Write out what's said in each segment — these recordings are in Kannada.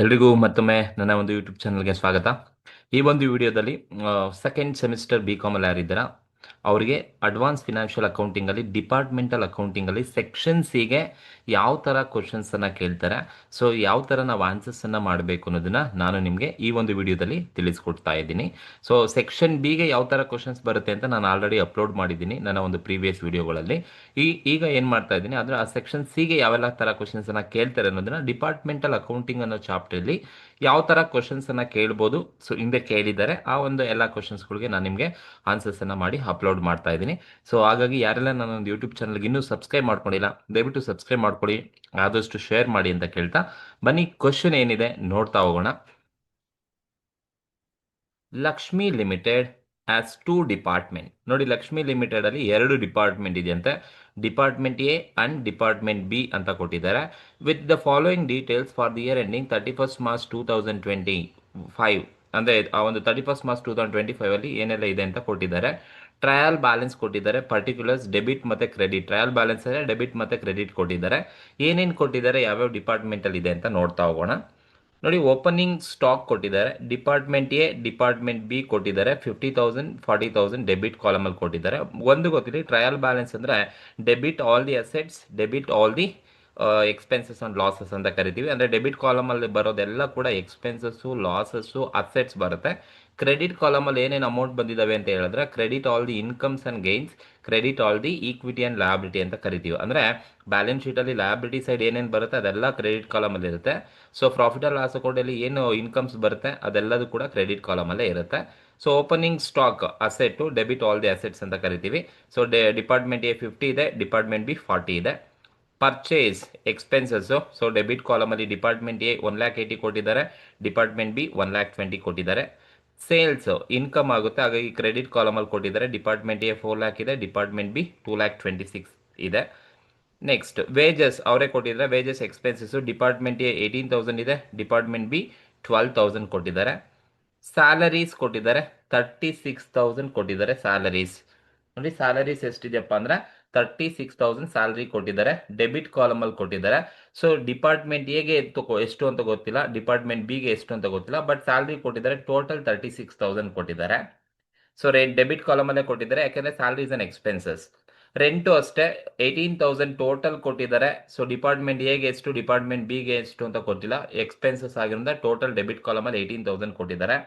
ಎಲ್ರಿಗೂ ಮತ್ತೊಮ್ಮೆ ನನ್ನ ಒಂದು ಯೂಟ್ಯೂಬ್ ಚಾನಲ್ಗೆ ಸ್ವಾಗತ. ಈ ಒಂದು ವಿಡಿಯೋದಲ್ಲಿ ಸೆಕೆಂಡ್ ಸೆಮಿಸ್ಟರ್ ಬಿ ಕಾಮಲ್ಲಿ ಯಾರಿದ್ದೀರಾ ಅವರಿಗೆ ಅಡ್ವಾನ್ಸ್ ಫಿನಾನ್ಷಿಯಲ್ ಅಕೌಂಟಿಂಗಲ್ಲಿ ಡಿಪಾರ್ಟ್ಮೆಂಟಲ್ ಅಕೌಂಟಿಂಗಲ್ಲಿ ಸೆಕ್ಷನ್ ಸಿಗೆ ಯಾವ ಥರ ಕ್ವಶನ್ಸನ್ನು ಕೇಳ್ತಾರೆ, ಸೊ ಯಾವ ಥರ ನಾವು ಆನ್ಸರ್ಸನ್ನು ಮಾಡಬೇಕು ಅನ್ನೋದನ್ನು ನಾನು ನಿಮಗೆ ಈ ಒಂದು ವಿಡಿಯೋದಲ್ಲಿ ತಿಳಿಸ್ಕೊಡ್ತಾ ಇದ್ದೀನಿ. ಸೊ ಸೆಕ್ಷನ್ ಬಿಗೆ ಯಾವ ಥರ ಕ್ವಶನ್ಸ್ ಬರುತ್ತೆ ಅಂತ ನಾನು ಆಲ್ರೆಡಿ ಅಪ್ಲೋಡ್ ಮಾಡಿದ್ದೀನಿ ನನ್ನ ಒಂದು ಪ್ರೀವಿಯಸ್ ವಿಡಿಯೋಗಳಲ್ಲಿ. ಈಗ ಏನು ಮಾಡ್ತಾ ಇದ್ದೀನಿ ಅಂದರೆ ಆ ಸೆಕ್ಷನ್ ಸಿಗೆ ಯಾವೆಲ್ಲ ಥರ ಕ್ವಶನ್ಸನ್ನು ಕೇಳ್ತಾರೆ ಅನ್ನೋದನ್ನ ಡಿಪಾರ್ಟ್ಮೆಂಟಲ್ ಅಕೌಂಟಿಂಗ್ ಅನ್ನೋ ಚಾಪ್ಟರ್ಲಿ ಯಾವ ಥರ ಕ್ವಶನ್ಸನ್ನು ಕೇಳ್ಬೋದು, ಸೊ ಹಿಂದೆ ಕೇಳಿದ್ದಾರೆ ಆ ಒಂದು ಎಲ್ಲ ಕ್ವಶನ್ಸ್ಗಳಿಗೆ ನಾನು ನಿಮಗೆ ಆನ್ಸರ್ಸನ್ನು ಮಾಡಿ ಅಪ್ಲೋಡ್ ಮಾಡ್ತಾ ಇದ್ದೀನಿ. ಸೊ ಹಾಗಾಗಿ ಯಾರೆಲ್ಲ ನನ್ನೊಂದು ಯೂಟ್ಯೂಬ್ ಚಾನಲ್ಗೆ ಇನ್ನೂ ಸಬ್ಸ್ಕ್ರೈಬ್ ಮಾಡ್ಕೊಂಡಿಲ್ಲ ದಯವಿಟ್ಟು ಸಬ್ಸ್ಕ್ರೈಬ್ ಮಾಡ್ಕೊಳ್ಳಿ, ಆದಷ್ಟು ಶೇರ್ ಮಾಡಿ ಅಂತ ಕೇಳ್ತಾ ಬನ್ನಿ ಕ್ವಶನ್ ಏನಿದೆ ನೋಡ್ತಾ ಹೋಗೋಣ. Lakshmi limited as two department. ನೋಡಿ, ಲಕ್ಷ್ಮಿ ಲಿಮಿಟೆಡ್ ಅಲ್ಲಿ ಎರಡು ಡಿಪಾರ್ಟ್ಮೆಂಟ್ ಇದೆಯಂತೆ, department A and department B ಅಂತ ಕೊಟ್ಟಿದ್ದಾರೆ. With the following details for the year ending 31st March 2025. ಅಂದರೆ ಆ ಒಂದು 31st March 2025 ಅಲ್ಲಿ ಏನೆಲ್ಲ ಇದೆ ಅಂತ ಕೊಟ್ಟಿದ್ದಾರೆ. ಟ್ರಯಲ್ ಬ್ಯಾಲೆನ್ಸ್ ಕೊಟ್ಟಿದ್ದಾರೆ, ಪರ್ಟಿಕ್ಯುಲರ್ಸ್ ಡೆಬಿಟ್ ಮತ್ತು ಕ್ರೆಡಿಟ್. ಟ್ರಯಲ್ ಬ್ಯಾಲೆನ್ಸ್ ಅಂದರೆ ಡೆಬಿಟ್ ಮತ್ತು ಕ್ರೆಡಿಟ್ ಕೊಟ್ಟಿದ್ದಾರೆ. ಏನೇನು ಕೊಟ್ಟಿದ್ದಾರೆ, ಯಾವ್ಯಾವ ಡಿಪಾರ್ಟ್ಮೆಂಟಲ್ಲಿ ಇದೆ ಅಂತ ನೋಡ್ತಾ ಹೋಗೋಣ. ನೋಡಿ, ಓಪನಿಂಗ್ ಸ್ಟಾಕ್ ಕೊಟ್ಟಿದ್ದಾರೆ. ಡಿಪಾರ್ಟ್ಮೆಂಟ್ ಎ ಡಿಪಾರ್ಟ್ಮೆಂಟ್ ಬಿ ಕೊಟ್ಟಿದ್ದಾರೆ 50,000 40,000 ಡೆಬಿಟ್ ಕಾಲಮಲ್ಲಿ ಕೊಟ್ಟಿದ್ದಾರೆ. ಒಂದು ಗೊತ್ತಿರಲಿ, ಟ್ರಯಲ್ ಬ್ಯಾಲೆನ್ಸ್ ಅಂದರೆ debit all the assets, debit all the expenses and losses ಅಂತ ಕರಿತೀವಿ. ಅಂದರೆ ಡೆಬಿಟ್ ಕಾಲಮಲ್ಲಿ ಬರೋದೆಲ್ಲ ಕೂಡ ಎಕ್ಸ್ಪೆನ್ಸಸ್ಸು, ಲಾಸಸ್ಸು, ಅಸೆಟ್ಸ್ ಬರುತ್ತೆ. ಕ್ರೆಡಿಟ್ ಕಾಲಮಲ್ಲಿ ಏನೇನು ಅಮೌಂಟ್ ಬಂದಿದ್ದಾವೆ ಅಂತ ಹೇಳಿದ್ರೆ credit all the incomes and gains, credit all the equity and liability ಅಂತ ಕರಿತೀವಿ. ಅಂದರೆ ಬ್ಯಾಲೆನ್ಸ್ ಶೀಟಲ್ಲಿ ಲಯಬಿಲಿಟಿ ಸೈಡ್ ಏನೇನು ಬರುತ್ತೆ ಅದೆಲ್ಲ ಕ್ರೆಡಿಟ್ ಕಾಲಮಲ್ಲಿ ಇರುತ್ತೆ. ಸೊ ಪ್ರಾಫಿಟ್ ಆ್ಯಂಡ್ ಲಾಸ್ ಅಕೌಂಟಲ್ಲಿ ಏನು ಇನ್ಕಮ್ಸ್ ಬರುತ್ತೆ ಅದೆಲ್ಲದೂ ಕೂಡ ಕ್ರೆಡಿಟ್ ಕಾಲಮಲ್ಲೇ ಇರುತ್ತೆ. So opening stock asset, debit all the assets ಅಂತ ಕರಿತೀವಿ. ಸೊ ಡಿಪಾರ್ಟ್ಮೆಂಟ್ ಎ 50 ಇದೆ, ಡಿಪಾರ್ಟ್ಮೆಂಟ್ ಬಿ 40 ಇದೆ. ಪರ್ಚೇಸ್ ಎಕ್ಸ್ಪೆನ್ಸಸ್ಸು, ಸೊ ಡೆಬಿಟ್ ಕಾಲಮಲ್ಲಿ ಡಿಪಾರ್ಟ್ಮೆಂಟ್ ಎ 1,80,000 ಕೊಟ್ಟಿದ್ದಾರೆ, ಡಿಪಾರ್ಟ್ಮೆಂಟ್ ಬಿ 1,20,000 ಕೊಟ್ಟಿದ್ದಾರೆ. ಸೇಲ್ಸ್ ಇನ್ಕಮ್ ಆಗುತ್ತೆ, ಹಾಗಾಗಿ ಕ್ರೆಡಿಟ್ ಕಾಲಮಲ್ಲಿ ಕೊಟ್ಟಿದ್ದಾರೆ. ಡಿಪಾರ್ಟ್ಮೆಂಟ್ ಎ 4,00,000 ಇದೆ, ಡಿಪಾರ್ಟ್ಮೆಂಟ್ ಬಿ 2,26,000 ಇದೆ. ನೆಕ್ಸ್ಟ್ ವೇಜಸ್ ಅವರೇ ಕೊಟ್ಟಿದ್ದಾರೆ. ವೇಜಸ್ ಎಕ್ಸ್ಪೆನ್ಸಸ್ಸು ಡಿಪಾರ್ಟ್ಮೆಂಟ್ ಎ 18,000 ಇದೆ, ಡಿಪಾರ್ಟ್ಮೆಂಟ್ ಬಿ 12,000 ಕೊಟ್ಟಿದ್ದಾರೆ. ಸ್ಯಾಲರೀಸ್ ಕೊಟ್ಟಿದ್ದಾರೆ 36,000 ಕೊಟ್ಟಿದ್ದಾರೆ. ಸ್ಯಾಲರೀಸ್ ನೋಡಿ, ಸ್ಯಾಲರೀಸ್ ಎಷ್ಟಿದೆಯಪ್ಪ ಅಂದರೆ 36,000 ಸ್ಯಾಲರಿ ಕೊಟ್ಟಿದ್ದಾರೆ. ಡೆಬಿಟ್ ಕಾಲಮಲ್ಲಿ ಕೊಟ್ಟಿದ್ದಾರೆ. ಸೊ ಡಿಪಾರ್ಟ್ಮೆಂಟ್ ಎಗೆ ಎಷ್ಟು ಅಂತ ಗೊತ್ತಿಲ್ಲ, ಡಿಪಾರ್ಟ್ಮೆಂಟ್ ಬಿಗೆ ಎಷ್ಟು ಅಂತ ಗೊತ್ತಿಲ್ಲ, ಬಟ್ ಸ್ಯಾಲರಿ ಕೊಟ್ಟಿದ್ದಾರೆ ಟೋಟಲ್ 36,000 ಕೊಟ್ಟಿದ್ದಾರೆ. ಸೊ ಡೆಬಿಟ್ ಕಾಲಮಲ್ಲೇ ಕೊಟ್ಟಿದ್ದಾರೆ, ಯಾಕೆಂದರೆ ಸ್ಯಾಲರೀಸ್ ಆ್ಯಂಡ್ ಎಕ್ಸ್ಪೆನ್ಸಸ್. ರೆಂಟು ಅಷ್ಟೇ 18,000 ಟೋಟಲ್ ಕೊಟ್ಟಿದ್ದಾರೆ. ಸೊ ಡಿಪಾರ್ಟ್ಮೆಂಟ್ ಎಗೆ ಎಷ್ಟು, ಡಿಪಾರ್ಟ್ಮೆಂಟ್ ಬಿಗೆ ಎಷ್ಟು ಅಂತ ಗೊತ್ತಿಲ್ಲ. ಎಕ್ಸ್ಪೆನ್ಸಸ್ ಆಗಿರೋದ್ರಿಂದ ಟೋಟಲ್ ಡೆಬಿಟ್ ಕಾಲಮಲ್ಲಿ 18,000 ಕೊಟ್ಟಿದ್ದಾರೆ.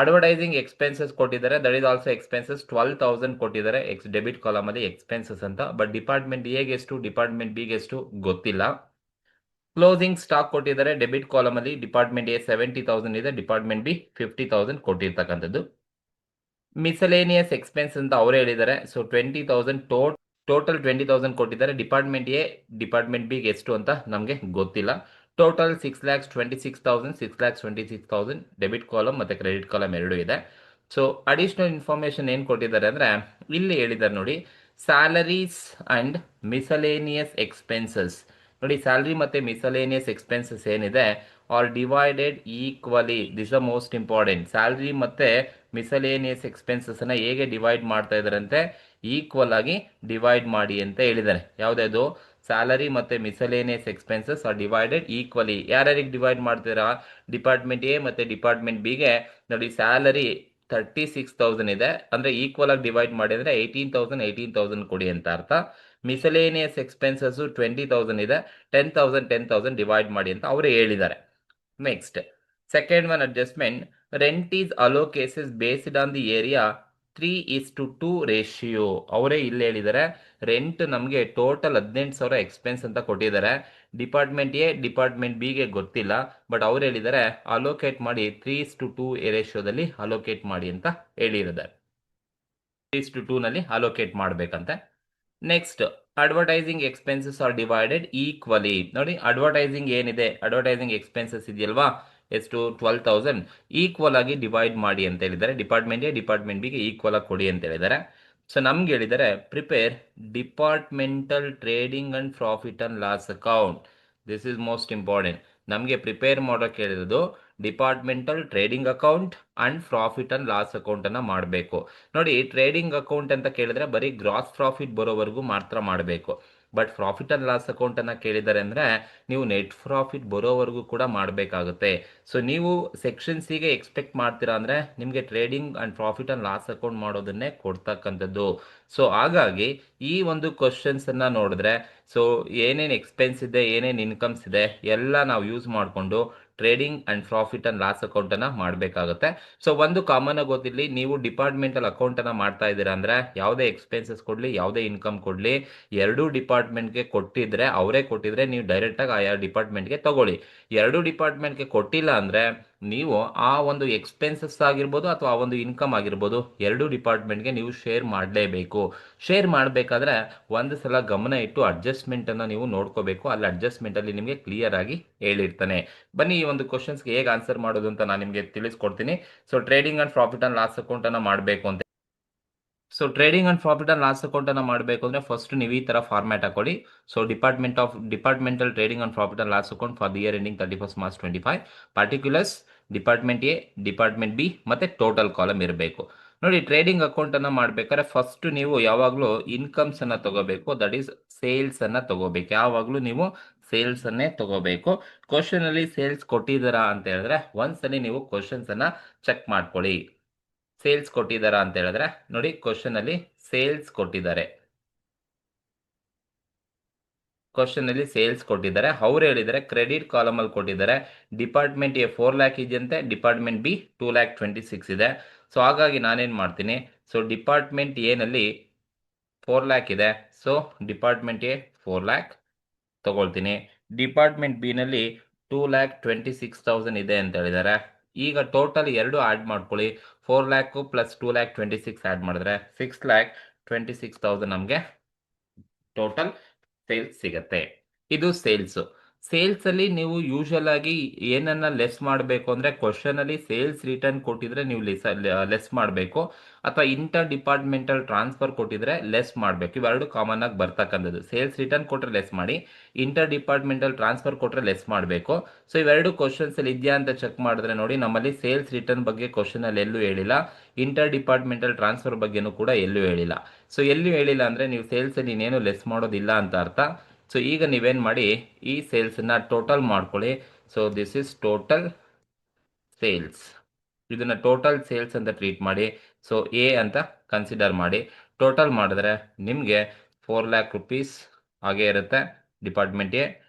ಅಡ್ವರ್ಟೈಸಿಂಗ್ ಎಕ್ಸ್ಪೆನ್ಸಸ್ ಕೊಟ್ಟಿದ್ದಾರೆ, ದಟ್ ಈಸ್ ಆಲ್ಸೋ ಎಕ್ಸ್ಪೆನ್ಸಸ್ 12,000 ಕೊಟ್ಟಿದ್ದಾರೆ ಡೆಬಿಟ್ ಕಾಲಮಲ್ಲಿ ಎಕ್ಸ್ಪೆನ್ಸಸ್ ಅಂತ. ಬಟ್ ಡಿಪಾರ್ಟ್ಮೆಂಟ್ ಎಗೆ ಎಷ್ಟು, ಡಿಪಾರ್ಟ್ಮೆಂಟ್ ಬಿಗೆ ಎಷ್ಟು ಗೊತ್ತಿಲ್ಲ. ಕ್ಲೋಸಿಂಗ್ ಸ್ಟಾಕ್ ಕೊಟ್ಟಿದ್ದಾರೆ ಡೆಬಿಟ್ ಕಾಲಮಲ್ಲಿ. ಡಿಪಾರ್ಟ್ಮೆಂಟ್ ಎ 70,000 ಇದೆ, ಡಿಪಾರ್ಟ್ಮೆಂಟ್ ಬಿ 50,000 ಕೊಟ್ಟಿರ್ತಕ್ಕಂಥದ್ದು. ಮಿಸಲೇನಿಯಸ್ ಎಕ್ಸ್ಪೆನ್ಸ್ ಅಂತ ಅವರೇ ಹೇಳಿದ್ದಾರೆ. ಸೊ 20,000 ಟೋಟಲ್ 20,000 ಕೊಟ್ಟಿದ್ದಾರೆ. ಡಿಪಾರ್ಟ್ಮೆಂಟ್ ಎ ಡಿಪಾರ್ಟ್ಮೆಂಟ್ ಬಿಗೆ ಎಷ್ಟು ಅಂತ ನಮಗೆ ಗೊತ್ತಿಲ್ಲ. ಟೋಟಲ್ 6,26,000 6,26,000 ಡೆಬಿಟ್ ಕಾಲಮ್ ಮತ್ತು ಕ್ರೆಡಿಟ್ ಕಾಲಮ್ ಎರಡೂ ಇದೆ. ಸೊ ಅಡಿಷ್ನಲ್ ಇನ್ಫಾರ್ಮೇಷನ್ ಏನು ಕೊಟ್ಟಿದ್ದಾರೆ ಅಂದರೆ ಇಲ್ಲಿ ಹೇಳಿದ್ದಾರೆ ನೋಡಿ, ಸ್ಯಾಲರೀಸ್ ಆ್ಯಂಡ್ ಮಿಸಲೇನಿಯಸ್ ಎಕ್ಸ್ಪೆನ್ಸಸ್. ನೋಡಿ, ಸ್ಯಾಲರಿ ಮತ್ತು ಮಿಸಲೇನಿಯಸ್ ಎಕ್ಸ್ಪೆನ್ಸಸ್ ಏನಿದೆ are divided equally. This a most important. Salary ಮತ್ತು ಮಿಸಲೇನಿಯಸ್ ಎಕ್ಸ್ಪೆನ್ಸಸ್ನ ಹೇಗೆ ಡಿವೈಡ್ ಮಾಡ್ತಾ ಇದ್ದಾರಂತೆ, ಈಕ್ವಲ್ ಆಗಿ ಡಿವೈಡ್ ಮಾಡಿ ಅಂತ ಹೇಳಿದ್ದಾರೆ. ಯಾವುದ್ಯಾವುದು, ಸ್ಯಾಲರಿ ಮತ್ತು miscellaneous expenses are divided equally. ಯಾರ್ಯಾರಿಗೆ ಡಿವೈಡ್ ಮಾಡ್ತೀರಾ, ಡಿಪಾರ್ಟ್ಮೆಂಟ್ ಎ ಮತ್ತು ಡಿಪಾರ್ಟ್ಮೆಂಟ್ ಬಿಗೆ. ನೋಡಿ, ಸ್ಯಾಲರಿ 36,000 ಇದೆ, ಅಂದರೆ ಈಕ್ವಲ್ ಆಗಿ ಡಿವೈಡ್ ಮಾಡಿ ಅಂದರೆ 18,000 ಕೊಡಿ ಅಂತ ಅರ್ಥ. ಮಿಸಲೇನಿಯಸ್ ಎಕ್ಸ್ಪೆನ್ಸಸ್ಸು 20,000 ಇದೆ, 10,000 ಡಿವೈಡ್ ಮಾಡಿ ಅಂತ ಅವರೇ ಹೇಳಿದ್ದಾರೆ. Next second one adjustment. Rent is allocates based on the area 3:2 ratio. ಅವರೇ ಇಲ್ಲಿ ಹೇಳಿದ್ದಾರೆ. ರೆಂಟ್ ನಮಗೆ ಟೋಟಲ್ 18,000 ಎಕ್ಸ್ಪೆನ್ಸ್ ಅಂತ ಕೊಟ್ಟಿದ್ದಾರೆ. ಡಿಪಾರ್ಟ್ಮೆಂಟ್ ಎ ಡಿಪಾರ್ಟ್ಮೆಂಟ್ ಬಿಗೆ ಗೊತ್ತಿಲ್ಲ, ಬಟ್ ಅವ್ರು ಹೇಳಿದ್ದಾರೆ ಅಲೋಕೇಟ್ ಮಾಡಿ 3:2 ರೇಷಿಯೋದಲ್ಲಿ ಅಲೋಕೇಟ್ ಮಾಡಿ ಅಂತ ಹೇಳಿದ್ದಾರೆ. 3:2 ನಲ್ಲಿ ಅಲೋಕೇಟ್ ಮಾಡಬೇಕಂತೆ. Next advertising expenses are divided equally. ನೋಡಿ, ಅಡ್ವರ್ಟೈಸಿಂಗ್ ಏನಿದೆ, ಅಡ್ವರ್ಟೈಸಿಂಗ್ ಎಕ್ಸ್ಪೆನ್ಸಸ್ ಇದೆಯಲ್ವಾ, ಎಷ್ಟು 12,000 ಈಕ್ವಲ್ ಆಗಿ ಡಿವೈಡ್ ಮಾಡಿ ಅಂತ ಹೇಳಿದ್ದಾರೆ. ಡಿಪಾರ್ಟ್ಮೆಂಟ್ ಎ ಡಿಪಾರ್ಟ್ಮೆಂಟ್ ಬಿಗೆ ಈಕ್ವಲ್ ಆಗಿ ಕೊಡಿ ಅಂತ ಹೇಳಿದ್ದಾರೆ. ಸೊ ನಮ್ಗೆ ಹೇಳಿದ್ದಾರೆ prepare departmental trading and profit and loss account. This is most important. ನಮಗೆ ಪ್ರಿಪೇರ್ ಮಾಡೋಕೆ ಹೇಳಿರೋದು departmental trading account and profit and loss account ಅನ್ನ ಮಾಡಬೇಕು. ನೋಡಿ, ಟ್ರೇಡಿಂಗ್ ಅಕೌಂಟ್ ಅಂತ ಕೇಳಿದ್ರೆ ಬರೀ ಗ್ರಾಸ್ ಪ್ರಾಫಿಟ್ ಬರೋವರೆಗೂ ಮಾತ್ರ ಮಾಡಬೇಕು. ಬಟ್ ಪ್ರಾಫಿಟ್ ಆ್ಯಂಡ್ ಲಾಸ್ ಅಕೌಂಟನ್ನು ಕೇಳಿದ್ದಾರೆ ಅಂದರೆ ನೀವು ನೆಟ್ ಪ್ರಾಫಿಟ್ ಬರೋವರೆಗೂ ಕೂಡ ಮಾಡಬೇಕಾಗುತ್ತೆ. ಸೊ ನೀವು ಸೆಕ್ಷನ್ ಸಿಗೆ ಎಕ್ಸ್ಪೆಕ್ಟ್ ಮಾಡ್ತೀರಾ ಅಂದರೆ ನಿಮಗೆ trading and profit and loss account ಮಾಡೋದನ್ನೇ ಕೊಡ್ತಕ್ಕಂಥದ್ದು. ಸೊ ಹಾಗಾಗಿ ಈ ಒಂದು ಕ್ವಶನ್ಸನ್ನು ನೋಡಿದ್ರೆ ಸೊ ಏನೇನು ಎಕ್ಸ್ಪೆನ್ಸ್ ಇದೆ, ಏನೇನು ಇನ್ಕಮ್ಸ್ ಇದೆ ಎಲ್ಲ ನಾವು ಯೂಸ್ ಮಾಡಿಕೊಂಡು trading and profit and loss ಅಕೌಂಟನ್ನು ಮಾಡಬೇಕಾಗುತ್ತೆ. ಸೊ ಒಂದು ಕಾಮನ್ ಆಗಿ ಗೊತ್ತಿರಲಿ, ನೀವು ಡಿಪಾರ್ಟ್ಮೆಂಟಲ್ ಅಕೌಂಟನ್ನು ಮಾಡ್ತಾ ಇದ್ದೀರಾ ಅಂದರೆ ಯಾವುದೇ ಎಕ್ಸ್ಪೆನ್ಸಸ್ ಕೊಡಲಿ ಯಾವುದೇ ಇನ್ಕಮ್ ಕೊಡಲಿ ಎರಡೂ ಡಿಪಾರ್ಟ್ಮೆಂಟ್ಗೆ ಕೊಟ್ಟಿದ್ರೆ, ಅವರೇ ಕೊಟ್ಟಿದ್ರೆ ನೀವು ಡೈರೆಕ್ಟಾಗಿ ಆಯಾ ಡಿಪಾರ್ಟ್ಮೆಂಟ್ಗೆ ತಗೊಳ್ಳಿ. ಎರಡೂ ಡಿಪಾರ್ಟ್ಮೆಂಟ್ಗೆ ಕೊಟ್ಟಿಲ್ಲ ಅಂದರೆ ನೀವು ಆ ಒಂದು ಎಕ್ಸ್ಪೆನ್ಸಸ್ ಆಗಿರ್ಬೋದು ಅಥವಾ ಆ ಒಂದು ಇನ್ಕಮ್ ಆಗಿರ್ಬೋದು ಎರಡೂ ಡಿಪಾರ್ಟ್ಮೆಂಟ್ಗೆ ನೀವು ಶೇರ್ ಮಾಡಲೇಬೇಕು. ಶೇರ್ ಮಾಡಬೇಕಾದ್ರೆ ಒಂದು ಸಲ ಗಮನ ಇಟ್ಟು ಅಡ್ಜಸ್ಟ್ಮೆಂಟನ್ನು ನೀವು ನೋಡ್ಕೋಬೇಕು. ಅಲ್ಲಿ ಅಡ್ಜಸ್ಟ್ಮೆಂಟಲ್ಲಿ ನಿಮಗೆ ಕ್ಲಿಯರ್ ಆಗಿ ಹೇಳಿರ್ತಾನೆ. ಬನ್ನಿ ಈ ಒಂದು ಕ್ವಶನ್ಸ್ಗೆ ಹೇಗೆ ಆನ್ಸರ್ ಮಾಡೋದು ಅಂತ ನಾನು ನಿಮಗೆ ತಿಳಿಸ್ಕೊಡ್ತೀನಿ. So trading and profit and loss ಅಕೌಂಟನ್ನು ಮಾಡಬೇಕು ಅಂತ so trading and profit and loss ಅಕೌಂಟನ್ನು ಮಾಡಬೇಕು ಅಂದರೆ ಫಸ್ಟ್ ನೀವು ಈ ಥರ ಫಾರ್ಮ್ಯಾಟ್ ಹಾಕೊಳ್ಳಿ. So departmental trading and profit and loss account for the year ending 31st March 25. Particulars department A, department B ಮತ್ತು ಟೋಟಲ್ ಕಾಲಮ್ ಇರಬೇಕು. ನೋಡಿ, ಟ್ರೇಡಿಂಗ್ ಅಕೌಂಟನ್ನು ಮಾಡಬೇಕಾದ್ರೆ ಫಸ್ಟ್ ನೀವು ಯಾವಾಗಲೂ ಇನ್ಕಮ್ಸನ್ನು ತಗೋಬೇಕು. ದಟ್ ಈಸ್ ಸೇಲ್ಸನ್ನು ತಗೋಬೇಕು. ಯಾವಾಗಲೂ ನೀವು ಸೇಲ್ಸನ್ನೇ ತಗೋಬೇಕು. ಕ್ವಶನಲ್ಲಿ ಸೇಲ್ಸ್ ಕೊಟ್ಟಿದ್ದಾರಾ ಅಂತ ಹೇಳಿದ್ರೆ ಒಂದ್ಸಲಿ ನೀವು ಕ್ವಶನ್ಸನ್ನು ಚೆಕ್ ಮಾಡ್ಕೊಳ್ಳಿ. ಸೇಲ್ಸ್ ಕೊಟ್ಟಿದ್ದಾರಾ ಅಂತ ಹೇಳಿದ್ರೆ ನೋಡಿ, ಕ್ವಶನ್ ಅಲ್ಲಿ ಸೇಲ್ಸ್ ಕೊಟ್ಟಿದ್ದಾರೆ. ಕ್ವಶನ್ ಅಲ್ಲಿ ಸೇಲ್ಸ್ ಕೊಟ್ಟಿದ್ದಾರೆ. ಅವ್ರು ಹೇಳಿದರೆ ಕ್ರೆಡಿಟ್ ಕಾಲಮ್ ಅಲ್ಲಿ ಕೊಟ್ಟಿದ್ದಾರೆ. ಡಿಪಾರ್ಟ್ಮೆಂಟ್ ಎ 4 lakh ಇದೆಯಂತೆ, ಡಿಪಾರ್ಟ್ಮೆಂಟ್ ಬಿ 2,26,000 ಇದೆ. ಸೊ ಹಾಗಾಗಿ ನಾನೇನು ಮಾಡ್ತೀನಿ, ಸೊ ಡಿಪಾರ್ಟ್ಮೆಂಟ್ ಎ ನಲ್ಲಿ 4 lakh ಇದೆ. ಸೊ ಡಿಪಾರ್ಟ್ಮೆಂಟ್ ಎ 4 lakh ತಗೊಳ್ತೀನಿ. ಡಿಪಾರ್ಟ್ಮೆಂಟ್ ಬಿ ನಲ್ಲಿ 2,26,000 ಇದೆ ಅಂತ ಹೇಳಿದ್ದಾರೆ. ಈಗ ಟೋಟಲ್ ಎರಡು ಆ್ಯಡ್ ಮಾಡ್ಕೊಳ್ಳಿ. 4 lakh ಪ್ಲಸ್ 2,26,000 ಆ್ಯಡ್ ಮಾಡಿದ್ರೆ 6,26,000 ನಮಗೆ ಟೋಟಲ್ ಸೇಲ್ಸ್ ಸಿಗತ್ತೆ. ಇದು ಸೇಲ್ಸು. ಸೇಲ್ಸಲ್ಲಿ ನೀವು ಯೂಶಲ್ ಆಗಿ ಏನನ್ನ ಲೆಸ್ ಮಾಡಬೇಕು ಅಂದರೆ ಕ್ವಶನಲ್ಲಿ ಸೇಲ್ಸ್ ರಿಟರ್ನ್ ಕೊಟ್ಟಿದ್ರೆ ನೀವು ಲೆಸ್ ಮಾಡಬೇಕು, ಅಥವಾ ಇಂಟರ್ ಡಿಪಾರ್ಟ್ಮೆಂಟಲ್ ಟ್ರಾನ್ಸ್ಫರ್ ಕೊಟ್ಟಿದ್ರೆ ಲೆಸ್ ಮಾಡಬೇಕು. ಇವೆರಡು ಕಾಮನ್ ಆಗಿ ಬರ್ತಕ್ಕಂಥದ್ದು. ಸೇಲ್ಸ್ ರಿಟರ್ನ್ ಕೊಟ್ಟರೆ ಲೆಸ್ ಮಾಡಿ, ಇಂಟರ್ ಡಿಪಾರ್ಟ್ಮೆಂಟಲ್ ಟ್ರಾನ್ಸ್ಫರ್ ಕೊಟ್ಟರೆ ಲೆಸ್ ಮಾಡಬೇಕು. ಸೊ ಇವೆರಡು ಕ್ವಶನ್ಸಲ್ಲಿ ಇದೆಯಾ ಅಂತ ಚೆಕ್ ಮಾಡಿದ್ರೆ ನೋಡಿ, ನಮ್ಮಲ್ಲಿ ಸೇಲ್ಸ್ ರಿಟರ್ನ್ ಬಗ್ಗೆ ಕ್ವಶನಲ್ಲಿ ಎಲ್ಲೂ ಹೇಳಿಲ್ಲ, ಇಂಟರ್ ಡಿಪಾರ್ಟ್ಮೆಂಟಲ್ ಟ್ರಾನ್ಸ್ಫರ್ ಬಗ್ಗೆನೂ ಕೂಡ ಎಲ್ಲೂ ಹೇಳಿಲ್ಲ. ಸೊ ಎಲ್ಲೂ ಹೇಳಿಲ್ಲ ಅಂದರೆ ನೀವು ಸೇಲ್ಸಲ್ಲಿ ಇನ್ನೇನು ಲೆಸ್ ಮಾಡೋದಿಲ್ಲ ಅಂತ ಅರ್ಥ. ಸೊ ಈಗ ನೀವೇನು ಮಾಡಿ, ಈ ಸೇಲ್ಸನ್ನು ಟೋಟಲ್ ಮಾಡ್ಕೊಳ್ಳಿ. So this is total sales. ಇದನ್ನು ಟೋಟಲ್ ಸೇಲ್ಸ್ ಅಂತ ಟ್ರೀಟ್ ಮಾಡಿ. ಸೊ ಎ ಅಂತ ಕನ್ಸಿಡರ್ ಮಾಡಿ. ಟೋಟಲ್ ಮಾಡಿದ್ರೆ ನಿಮಗೆ 4 lakh rupees ಹಾಗೆ ಇರುತ್ತೆ ಡಿಪಾರ್ಟ್ಮೆಂಟ್ ಎ,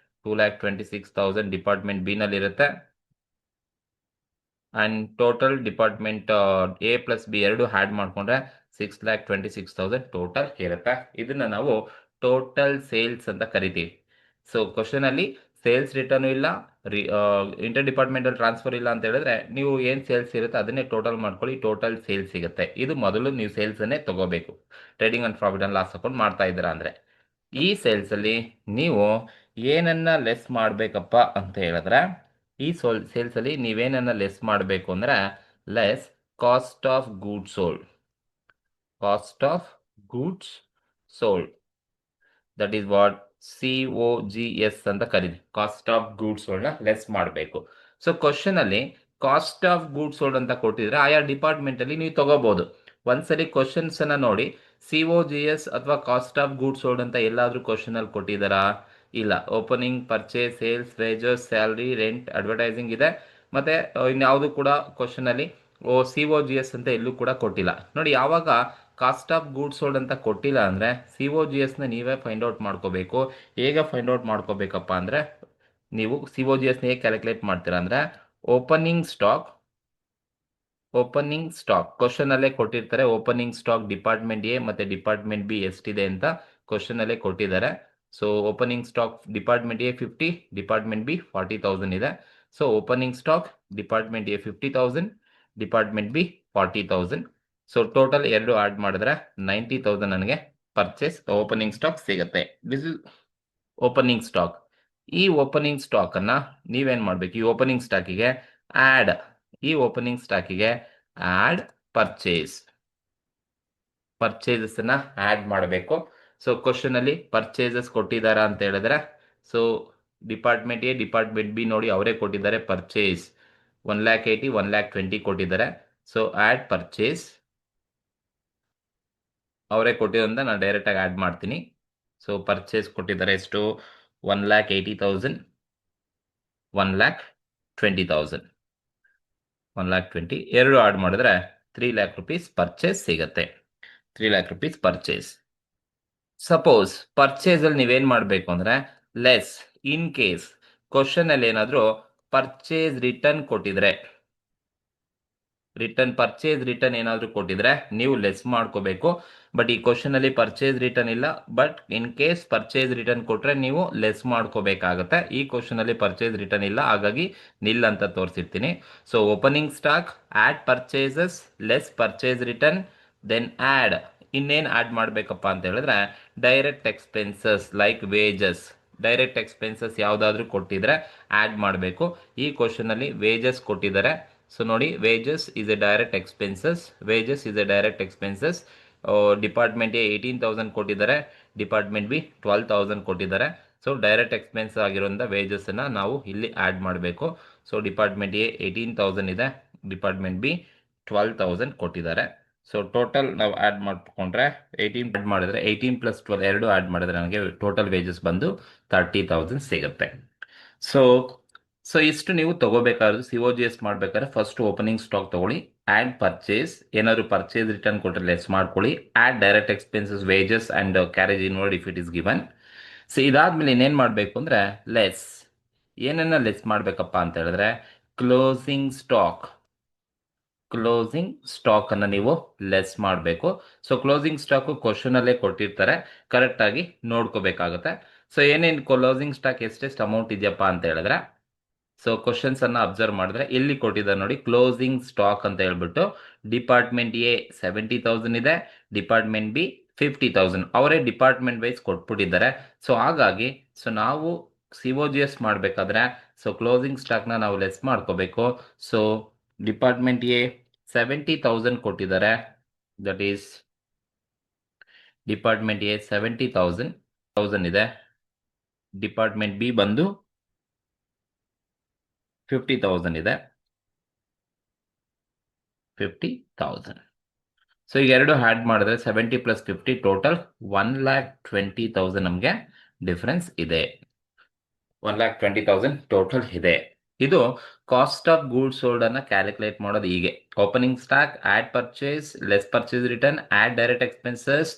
2,26,000 ಡಿಪಾರ್ಟ್ಮೆಂಟ್ ಬಿ ನಲ್ಲಿ ಇರುತ್ತೆ. And total department A plus B ಎರಡು ಆ್ಯಡ್ ಮಾಡಿಕೊಂಡ್ರೆ 6,26,000 ಟೋಟಲ್ ಇರುತ್ತೆ. ಇದನ್ನು ನಾವು ಟೋಟಲ್ ಸೇಲ್ಸ್ ಅಂತ ಕರಿತೀವಿ. ಸೊ ಕ್ವಶನಲ್ಲಿ ಸೇಲ್ಸ್ ರಿಟರ್ನು ಇಲ್ಲ, ಇಂಟರ್ ಡಿಪಾರ್ಟ್ಮೆಂಟಲ್ ಟ್ರಾನ್ಸ್ಫರ್ ಇಲ್ಲ ಅಂತ ಹೇಳಿದ್ರೆ ನೀವು ಏನು ಸೇಲ್ಸ್ ಇರುತ್ತೆ ಅದನ್ನೇ ಟೋಟಲ್ ಮಾಡ್ಕೊಳ್ಳಿ, ಟೋಟಲ್ ಸೇಲ್ಸ್ ಸಿಗುತ್ತೆ. ಇದು ಮೊದಲು ನೀವು ಸೇಲ್ಸನ್ನೇ ತಗೋಬೇಕು trading and profit and loss account ಮಾಡ್ತಾ ಇದ್ದೀರಾ ಅಂದರೆ. ಈ ಸೇಲ್ಸಲ್ಲಿ ನೀವು ಏನನ್ನ ಲೆಸ್ ಮಾಡಬೇಕಪ್ಪ ಅಂತ ಹೇಳಿದ್ರೆ, ಈ ಸೇಲ್ಸಲ್ಲಿ ನೀವೇನನ್ನ ಲೆಸ್ ಮಾಡಬೇಕು ಅಂದರೆ less cost of goods sold. Cost of goods sold, that is what COGS ಅಂತ ಕರೀತೀವಿ. ಕಾಸ್ಟ್ ಆಫ್ ಗೂಡ್ಸ್ ಸೋಲ್ಡ್ನ ಲೆಸ್ ಮಾಡಬೇಕು. ಸೊ ಕ್ವಶನಲ್ಲಿ ಕಾಸ್ಟ್ ಆಫ್ ಗೂಡ್ಸ್ ಸೋಲ್ಡ್ ಅಂತ ಕೊಟ್ಟಿದ್ರೆ ಆಯಾ ಡಿಪಾರ್ಟ್ಮೆಂಟಲ್ಲಿ ನೀವು ತಗೋಬಹುದು. ಒಂದ್ಸರಿ ಕ್ವಶನ್ಸನ್ನು ನೋಡಿ, COGS ಅಥವಾ ಕಾಸ್ಟ್ ಆಫ್ ಗೂಡ್ಸ್ ಸೋಲ್ಡ್ ಅಂತ ಎಲ್ಲಾದರೂ ಕ್ವಶನಲ್ಲಿ ಕೊಟ್ಟಿದ್ದಾರಾ? ಇಲ್ಲ. Opening, purchase, sales, wages, salary, rent, advertising ಇದೆ. ಮತ್ತು ಇನ್ಯಾವುದು ಕೂಡ ಕ್ವಶನಲ್ಲಿ COGS ಅಂತ ಎಲ್ಲೂ ಕೂಡ ಕೊಟ್ಟಿಲ್ಲ. ನೋಡಿ, ಯಾವಾಗ ಕಾಸ್ಟ್ ಆಫ್ ಗೂಡ್ಸ್ ಸೋಲ್ಡ್ ಅಂತ ಕೊಟ್ಟಿಲ್ಲ ಅಂದರೆ COGSನ ನೀವೇ ಫೈಂಡ್ ಔಟ್ ಮಾಡ್ಕೋಬೇಕು. ಹೇಗೆ ಫೈಂಡ್ ಔಟ್ ಮಾಡ್ಕೋಬೇಕಪ್ಪ ಅಂದರೆ, ನೀವು COGSನ ಹೇಗೆ ಕ್ಯಾಲ್ಕುಲೇಟ್ ಮಾಡ್ತೀರಾ ಅಂದರೆ, ಓಪನಿಂಗ್ ಸ್ಟಾಕ್ ಕ್ವಶನಲ್ಲೇ ಕೊಟ್ಟಿರ್ತಾರೆ. ಓಪನಿಂಗ್ ಸ್ಟಾಕ್ ಡಿಪಾರ್ಟ್ಮೆಂಟ್ ಎ ಮತ್ತು ಡಿಪಾರ್ಟ್ಮೆಂಟ್ ಬಿ ಎಷ್ಟಿದೆ ಅಂತ ಕ್ವಶನಲ್ಲೇ ಕೊಟ್ಟಿದ್ದಾರೆ. So opening stock department A 50, department B 40,000 ಇದೆ. So opening stock department A 50,000, department B 40,000. So total ಎರಡು ಆ್ಯಡ್ ಮಾಡಿದ್ರೆ 90,000 ನನಗೆ ಪರ್ಚೇಸ್ ಓಪನಿಂಗ್ ಸ್ಟಾಕ್ ಸಿಗುತ್ತೆ. This is opening stock. ಈ ಓಪನಿಂಗ್ ಸ್ಟಾಕನ್ನು ನೀವೇನು ಮಾಡಬೇಕು, ಈ ಓಪನಿಂಗ್ ಸ್ಟಾಕಿಗೆ ಆ್ಯಡ್ ಪರ್ಚೇಸನ್ನು ಆ್ಯಡ್ ಮಾಡಬೇಕು. ಸೊ ಕ್ವಶನಲ್ಲಿ ಪರ್ಚೇಸಸ್ ಕೊಟ್ಟಿದ್ದಾರಾ ಅಂತ ಹೇಳಿದ್ರೆ, so department A, department B ನೋಡಿ ಅವರೇ ಕೊಟ್ಟಿದ್ದಾರೆ ಪರ್ಚೇಸ್ 1,80,000, 1,20,000 ಕೊಟ್ಟಿದ್ದಾರೆ. ಸೊ ಆ್ಯಡ್ ಪರ್ಚೇಸ್ ಅವರೇ ಕೊಟ್ಟಿರೋದ್ರಿಂದ ನಾನು ಡೈರೆಕ್ಟಾಗಿ ಆ್ಯಡ್ ಮಾಡ್ತೀನಿ. ಸೊ ಪರ್ಚೇಸ್ ಕೊಟ್ಟಿದ್ದಾರೆ ಎಷ್ಟು? 1,80,000, 1,20,000, 1,20,000 ಎರಡು ಆಡ್ ಮಾಡಿದ್ರೆ 3,00,000 rupees ಪರ್ಚೇಸ್ ಸಿಗತ್ತೆ. 3,00,000 rupees ಪರ್ಚೇಸ್. ಸಪೋಸ್ ಪರ್ಚೇಸ್ ಅಲ್ಲಿ ನೀವೇನ್ ಮಾಡಬೇಕು ಅಂದ್ರೆ ಲೆಸ್, ಇನ್ ಕೇಸ್ ಕ್ವಶನ್ ಅಲ್ಲಿ ಏನಾದರೂ ಪರ್ಚೇಸ್ ರಿಟರ್ನ್ ಕೊಟ್ಟಿದ್ರೆ, ಪರ್ಚೇಸ್ ರಿಟರ್ನ್ ಏನಾದರೂ ಕೊಟ್ಟಿದ್ರೆ ನೀವು ಲೆಸ್ ಮಾಡ್ಕೋಬೇಕು. ಬಟ್ ಈ ಕ್ವಶನ್ ಅಲ್ಲಿ ಪರ್ಚೇಸ್ ರಿಟರ್ನ್ ಇಲ್ಲ, but in case purchase return ಕೊಟ್ರೆ ನೀವು ಲೆಸ್ ಮಾಡ್ಕೋಬೇಕಾಗತ್ತೆ. ಈ ಕ್ವಶನ್ ಅಲ್ಲಿ ಪರ್ಚೇಸ್ ರಿಟರ್ನ್ ಇಲ್ಲ, ಹಾಗಾಗಿ ನಿಲ್ ಅಂತ ತೋರಿಸಿರ್ತೀನಿ. So opening stock, add purchases, less purchase return, then add. ಇನ್ನೇನು ಆಡ್ ಮಾಡಬೇಕಪ್ಪ ಅಂತ ಹೇಳಿದ್ರೆ direct expenses like wages. Direct expenses ಯಾವುದಾದ್ರೂ ಕೊಟ್ಟಿದ್ರೆ ಆಡ್ ಮಾಡಬೇಕು. ಈ ಕ್ವಶನ್ ಅಲ್ಲಿ ವೇಜಸ್ ಕೊಟ್ಟಿದ್ದಾರೆ. ಸೊ ನೋಡಿ, wages is A direct expenses. Wages is A direct expenses. Department A 18,000 ಕೊಟ್ಟಿದ್ದಾರೆ, ಡಿಪಾರ್ಟ್ಮೆಂಟ್ ಬಿ 12,000 ಕೊಟ್ಟಿದ್ದಾರೆ. ಸೊ ಡೈರೆಕ್ಟ್ ಎಕ್ಸ್ಪೆನ್ಸ್ ಆಗಿರೋಂಥ ವೇಜಸ್ಸನ್ನು ನಾವು ಇಲ್ಲಿ ಆ್ಯಡ್ ಮಾಡಬೇಕು. ಸೊ ಡಿಪಾರ್ಟ್ಮೆಂಟ್ ಎ 18,000 ಇದೆ, ಡಿಪಾರ್ಟ್ಮೆಂಟ್ ಬಿ 12,000 ಕೊಟ್ಟಿದ್ದಾರೆ. ಸೊ ಟೋಟಲ್ ನಾವು ಆ್ಯಡ್ ಮಾಡಿಕೊಂಡ್ರೆ 18 ಆ್ಯಡ್ ಮಾಡಿದ್ರೆ 18 + 12 ಎರಡು ಆ್ಯಡ್ ಮಾಡಿದ್ರೆ ನನಗೆ ಟೋಟಲ್ ವೇಜಸ್ ಬಂದು 30,000 ಸಿಗುತ್ತೆ. ಸೊ ಇಷ್ಟು ನೀವು ತಗೋಬೇಕಾದ್ರೆ COGS ಮಾಡಬೇಕಾದ್ರೆ ಫಸ್ಟ್ ಓಪನಿಂಗ್ ಸ್ಟಾಕ್ ತಗೊಳ್ಳಿ, ಆ್ಯಡ್ ಪರ್ಚೇಸ್, ಏನಾದ್ರು ಪರ್ಚೇಸ್ ರಿಟರ್ನ್ ಕೊಟ್ಟರೆ ಲೆಸ್ ಮಾಡ್ಕೊಳ್ಳಿ, add direct expenses wages and carriage inward if it is given. So ಇದಾದ್ಮೇಲೆ ಇನ್ನೇನು ಮಾಡಬೇಕು ಅಂದರೆ ಲೆಸ್. ಏನನ್ನ ಲೆಸ್ ಮಾಡಬೇಕಪ್ಪ ಅಂತ ಹೇಳಿದ್ರೆ ಕ್ಲೋಸಿಂಗ್ ಸ್ಟಾಕ್ ಅನ್ನು ನೀವು ಲೆಸ್ ಮಾಡಬೇಕು. ಸೊ ಕ್ಲೋಸಿಂಗ್ ಸ್ಟಾಕ್ ಕ್ವಶನ್ ಅಲ್ಲೇ ಕೊಟ್ಟಿರ್ತಾರೆ, ಕರೆಕ್ಟ್ ಆಗಿ ನೋಡ್ಕೋಬೇಕಾಗುತ್ತೆ. ಸೊ ಏನೇನು ಕ್ಲೋಸಿಂಗ್ ಸ್ಟಾಕ್ ಎಷ್ಟೆಷ್ಟು ಅಮೌಂಟ್ ಇದೆಯಪ್ಪ ಅಂತ ಹೇಳಿದ್ರೆ, ಸೊ ಕ್ವಶನ್ಸ್ ಅನ್ನ ಅಬ್ಸರ್ವ್ ಮಾಡಿದ್ರೆ ಇಲ್ಲಿ ಕೊಟ್ಟಿದ್ದಾರೆ ನೋಡಿ, ಕ್ಲೋಸಿಂಗ್ ಸ್ಟಾಕ್ ಅಂತ ಹೇಳ್ಬಿಟ್ಟು ಡಿಪಾರ್ಟ್ಮೆಂಟ್ ಎ 70,000 ಇದೆ, ಡಿಪಾರ್ಟ್ಮೆಂಟ್ ಬಿ 50,000. ಅವರೇ ಡಿಪಾರ್ಟ್ಮೆಂಟ್ ವೈಸ್ ಕೊಟ್ಬಿಟ್ಟಿದ್ದಾರೆ. ಸೊ ಹಾಗಾಗಿ ಸೊ ನಾವು COGS ಮಾಡಬೇಕಾದ್ರೆ ಸೊ ಕ್ಲೋಸಿಂಗ್ ಸ್ಟಾಕ್ನ ನಾವು ಲೆಸ್ ಮಾಡ್ಕೋಬೇಕು. ಸೊ ಡಿಪಾರ್ಟ್ಮೆಂಟ್ ಎ 70,000 ಕೊಟ್ಟಿದ್ದಾರೆ, ದಟ್ ಈಸ್ ಡಿಪಾರ್ಟ್ಮೆಂಟ್ ಎ 70,000 ಇದೆ, ಡಿಪಾರ್ಟ್ಮೆಂಟ್ ಬಿ ಬಂದು 50,000 ಇದೆ, 50,000. ಸೊ ಈಗ ಎರಡು ಆ್ಯಡ್ ಮಾಡಿದ್ರೆ 70 + 50 ಟೋಟಲ್ 1,20,000 ನಮಗೆ ಡಿಫರೆನ್ಸ್ ಇದೆ. 1,20,000 ಟೋಟಲ್ ಇದೆ. ಇದು ಕಾಸ್ಟ್ ಆಫ್ ಗೂಡ್ಸ್ ಸೋಲ್ಡ್ ಅನ್ನ ಕ್ಯಾಲ್ಕುಲೇಟ್ ಮಾಡೋದು ಹೀಗೆ: opening stock, add purchase, less purchase return, add direct expenses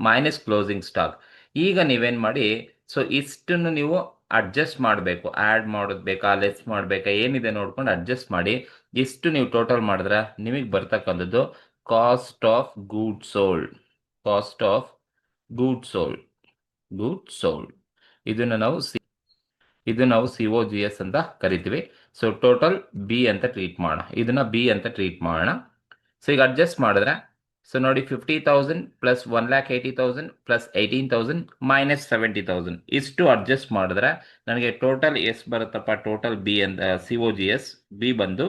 minus closing stock. ಈಗ ನೀವೇನು ಮಾಡಿ, ಸೊ ಇಷ್ಟನ್ನು ನೀವು ಅಡ್ಜಸ್ಟ್ ಮಾಡಬೇಕು. ಆ್ಯಡ್ ಮಾಡೋದು ಬೇಕಾ, ಲೆಸ್ ಮಾಡಬೇಕಾ, ಏನಿದೆ ನೋಡ್ಕೊಂಡು ಅಡ್ಜಸ್ಟ್ ಮಾಡಿ. ಇಷ್ಟು ನೀವು ಟೋಟಲ್ ಮಾಡಿದ್ರೆ ನಿಮಗೆ ಬರ್ತಕ್ಕಂಥದ್ದು cost of goods sold. Cost of goods sold ಇದನ್ನು ನಾವು COGS ಅಂತ ಕರಿತೀವಿ. ಸೊ ಟೋಟಲ್ ಬಿ ಅಂತ ಟ್ರೀಟ್ ಮಾಡೋಣ, ಇದನ್ನ ಬಿ ಅಂತ ಟ್ರೀಟ್ ಮಾಡೋಣ. ಸೊ ಈಗ ಅಡ್ಜಸ್ಟ್ ಮಾಡಿದ್ರೆ ಸೊ ನೋಡಿ, 50,000 + 1,80,000 + 18,000 - 70,000 ಇಷ್ಟು ಅಡ್ಜಸ್ಟ್ ಮಾಡಿದ್ರೆ ನನಗೆ ಟೋಟಲ್ ಎಷ್ಟು ಬರುತ್ತಪ್ಪ? ಟೋಟಲ್ ಬಿ ಅಂತ COGS ಬಿ ಬಂದು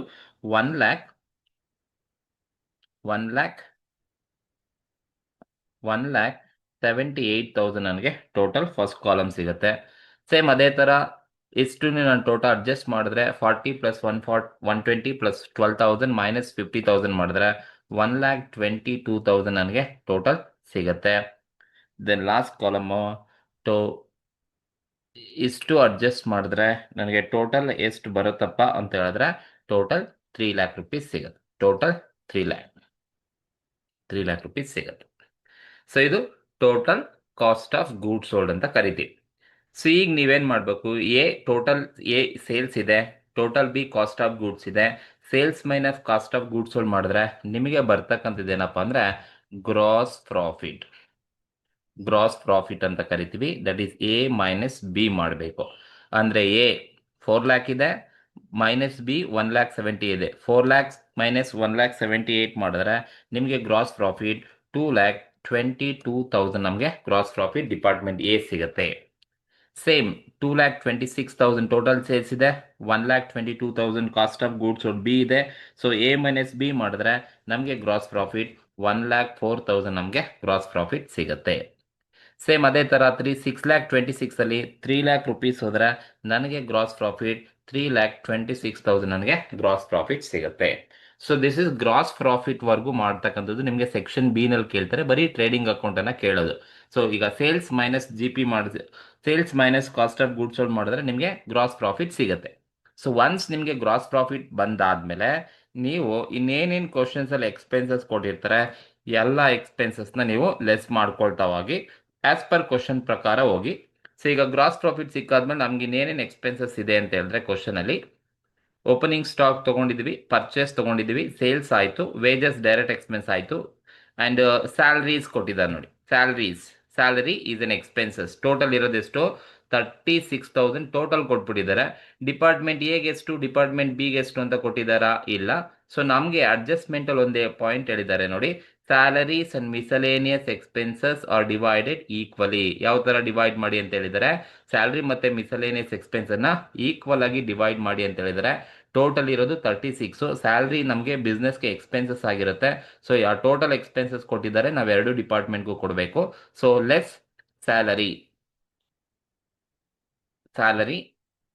1,78,000 ನನಗೆ ಟೋಟಲ್ ಫಸ್ಟ್ ಕಾಲಮ್ ಸಿಗುತ್ತೆ. ಸೇಮ್ ಅದೇ ಥರ ಇಷ್ಟು ನಾನು ಟೋಟಲ್ ಅಡ್ಜಸ್ಟ್ ಮಾಡಿದ್ರೆ 40 + 120 + 12,000 - 50,000 ಮಾಡಿದ್ರೆ 1,22,000 ನನಗೆ ಟೋಟಲ್ ಸಿಗುತ್ತೆ. ದೆನ್ ಲಾಸ್ಟ್ ಕಾಲಮು ಇಷ್ಟು ಅಡ್ಜಸ್ಟ್ ಮಾಡಿದ್ರೆ ನನಗೆ ಟೋಟಲ್ ಎಷ್ಟು ಬರುತ್ತಪ್ಪ ಅಂತ ಹೇಳಿದ್ರೆ ಟೋಟಲ್ 3,00,000 rupees ಸಿಗುತ್ತೆ. ಟೋಟಲ್ 3,00,000 rupees ಸಿಗುತ್ತೆ. ಸೊ ಇದು total cost of goods sold ಅಂತ ಕರಿತೀವಿ. ಸೊ ಈಗ ನೀವೇನು ಮಾಡಬೇಕು, ಟೋಟಲ್ ಎ ಸೇಲ್ಸ್ ಇದೆ, total B cost of goods ಇದೆ. Sales minus cost of goods sold ಮಾಡಿದ್ರೆ ನಿಮಗೆ ಬರ್ತಕ್ಕಂಥದ್ದು ಏನಪ್ಪ ಅಂದರೆ ಗ್ರಾಸ್ ಪ್ರಾಫಿಟ್ ಅಂತ ಕರಿತೀವಿ. That is A minus B ಮಾಡಬೇಕು. ಅಂದರೆ ಎ 4,00,000 ಇದೆ, ಮೈನಸ್ ಬಿ 1,70,000 ಇದೆ. 4,00,000 - 1,78,000 ಮಾಡಿದ್ರೆ ನಿಮಗೆ ಗ್ರಾಸ್ ಪ್ರಾಫಿಟ್ 2,22,000 ನಮಗೆ ಗ್ರಾಸ್ ಪ್ರಾಫಿಟ್ ಡಿಪಾರ್ಟ್ಮೆಂಟ್ ಎ ಸಿಗುತ್ತೆ. ಸೇಮ್ 2,26,000 ಟೋಟಲ್ ಸೇಲ್ಸ್ ಇದೆ, 1,22,000 cost of goods sold B ಇದೆ. ಸೊ ಎ ಮೈನಸ್ ಬಿ ಮಾಡಿದ್ರೆ ನಮಗೆ ಗ್ರಾಸ್ ಪ್ರಾಫಿಟ್ 1,04,000 ನಮಗೆ ಗ್ರಾಸ್ ಪ್ರಾಫಿಟ್ ಸಿಗುತ್ತೆ. ಸೇಮ್ ಅದೇ ಥರ 6,26,000 ಅಲ್ಲಿ 3,00,000 rupees ಹೋದರೆ ನನಗೆ ಗ್ರಾಸ್ ಪ್ರಾಫಿಟ್ 3,26,000 ನನಗೆ ಗ್ರಾಸ್ ಪ್ರಾಫಿಟ್ ಸಿಗುತ್ತೆ. So this is gross profit ವರ್ಗೂ ಮಾಡ್ತಕ್ಕಂಥದ್ದು ನಿಮಗೆ ಸೆಕ್ಷನ್ ಬಿ ನಲ್ಲಿ ಕೇಳ್ತಾರೆ, ಬರೀ ಟ್ರೇಡಿಂಗ್ ಅಕೌಂಟ್ ಅನ್ನ ಕೇಳೋದು. ಸೊ ಈಗ ಸೇಲ್ಸ್ ಮೈನಸ್ ಜಿ ಪಿ ಮಾಡಿದ್ರೆ, sales minus cost of goods sold ಮಾಡಿದ್ರೆ ನಿಮಗೆ ಗ್ರಾಸ್ ಪ್ರಾಫಿಟ್ ಸಿಗುತ್ತೆ. ಸೊ ಒನ್ಸ್ ನಿಮಗೆ ಗ್ರಾಸ್ ಪ್ರಾಫಿಟ್ ಬಂದಾದ್ಮೇಲೆ ನೀವು ಇನ್ನೇನೇನು ಕ್ವಶನ್ಸ್ ಅಲ್ಲಿ ಎಕ್ಸ್ಪೆನ್ಸಸ್ ಕೊಟ್ಟಿರ್ತಾರೆ ಎಲ್ಲ ಎಕ್ಸ್ಪೆನ್ಸಸ್ನ ನೀವು ಲೆಸ್ ಮಾಡ್ಕೊಳ್ತಾ ಹೋಗಿ ಆಸ್ ಪರ್ ಕ್ವಶನ್ ಪ್ರಕಾರ ಹೋಗಿ. ಸೊ ಈಗ ಗ್ರಾಸ್ ಪ್ರಾಫಿಟ್ ಸಿಕ್ಕಾದ್ಮೇಲೆ ನಮ್ಗೆ ಇನ್ನೇನೇನು ಎಕ್ಸ್ಪೆನ್ಸಸ್ ಇದೆ ಅಂತ ಹೇಳಿದ್ರೆ ಕ್ವಶನ್ ಅಲ್ಲಿ ಓಪನಿಂಗ್ ಸ್ಟಾಕ್ ತಗೊಂಡಿದ್ವಿ, ಪರ್ಚೇಸ್ ತಗೊಂಡಿದ್ವಿ, ಸೇಲ್ಸ್ ಆಯಿತು, ವೇಜಸ್ ಡೈರೆಕ್ಟ್ ಎಕ್ಸ್ಪೆನ್ಸ್ ಆಯಿತು, ಆ್ಯಂಡ್ ಸ್ಯಾಲರೀಸ್ ಕೊಟ್ಟಿದ್ದಾರೆ ನೋಡಿ. Salary is an expenses. Total ಇರೋದೆಷ್ಟು? 36,000 ಟೋಟಲ್ ಕೊಟ್ಬಿಟ್ಟಿದ್ದಾರೆ. ಡಿಪಾರ್ಟ್ಮೆಂಟ್ ಎಗೆ ಎಷ್ಟು, ಡಿಪಾರ್ಟ್ಮೆಂಟ್ ಬಿಗೆ ಎಷ್ಟು ಅಂತ ಕೊಟ್ಟಿದ್ದಾರಾ? ಇಲ್ಲ. ಸೊ ನಮಗೆ ಅಡ್ಜಸ್ಟ್ಮೆಂಟಲ್ಲಿ ಒಂದೇ ಪಾಯಿಂಟ್ ಹೇಳಿದ್ದಾರೆ ನೋಡಿ, salaries and miscellaneous expenses are divided equally. ಯಾವ ಥರ ಡಿವೈಡ್ ಮಾಡಿ ಅಂತ ಹೇಳಿದ್ದಾರೆ? ಸ್ಯಾಲರಿ ಮತ್ತು ಮಿಸಲೇನಿಯಸ್ ಎಕ್ಸ್ಪೆನ್ಸನ್ನು ಈಕ್ವಲ್ ಆಗಿ ಡಿವೈಡ್ ಮಾಡಿ ಅಂತ ಹೇಳಿದ್ದಾರೆ. ಟೋಟಲ್ ಇರೋದು 36. ಸ್ಯಾಲ್ರಿ ನಮಗೆ ಬಿಸ್ನೆಸ್ಗೆ ಎಕ್ಸ್ಪೆನ್ಸಸ್ ಆಗಿರುತ್ತೆ. ಸೊ ಯಾವ ಟೋಟಲ್ ಎಕ್ಸ್ಪೆನ್ಸಸ್ ಕೊಟ್ಟಿದ್ದಾರೆ ನಾವು ಎರಡು ಡಿಪಾರ್ಟ್ಮೆಂಟ್ಗೂ ಕೊಡಬೇಕು. ಸೊ ಲೆಸ್ ಸ್ಯಾಲರಿ